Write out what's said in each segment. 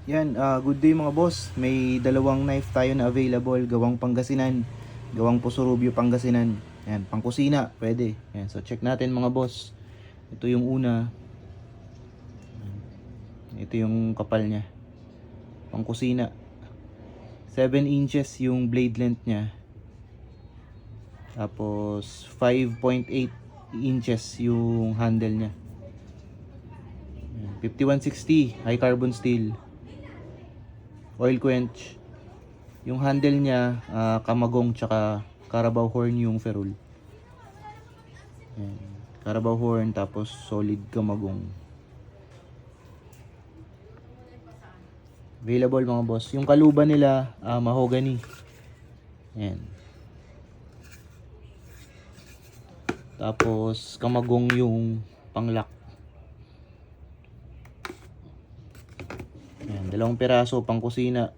Yan, good day mga boss. May dalawang knife tayo na available, gawang Pangasinan, gawang Pusurubio Pangasinan. Yan, pangkusina, pwede. Yan, so check natin mga boss. Ito yung una. Ito yung kapal niya. Pangkusina. 7 inches yung blade length niya. Tapos 5.8 inches yung handle niya. Yan, 5160 high carbon steel. Oil quench. Yung handle niya, kamagong tsaka Carabao horn yung ferrule. Ayan. Carabao horn tapos solid kamagong. Available mga boss. Yung kaluban nila, mahogany. Ayan. Tapos kamagong yung panglock. Ayan. Dalawang piraso pang kusina.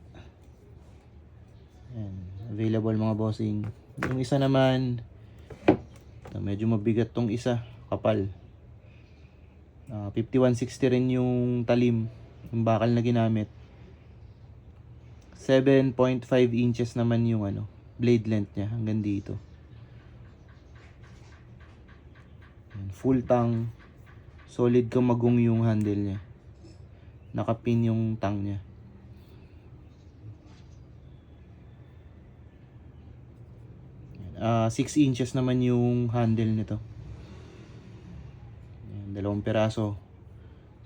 Ayan. Available mga bossing. Yung isa naman, medyo mabigat tong isa, kapal. 5160 rin yung talim, yung bakal na ginamit. 7.5 inches naman yung blade length niya hanggang dito. Full tang, solid kamagong yung handle niya. Nakapin yung tang niya. 6 inches naman yung handle nito. Ayan, dalawang piraso.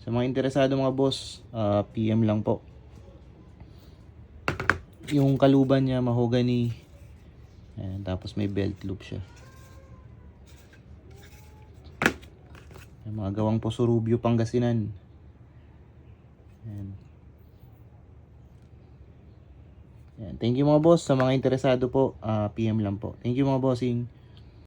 Sa mga interesado mga boss, PM lang po. Yung kaluban niya mahogany. Ayan, tapos may belt loop siya. Ayan, mga gawang Pusurubio Pangasinan. Ayan. Ayan. Thank you mga boss. Sa mga interesado po, PM lang po. Thank you mga bossing.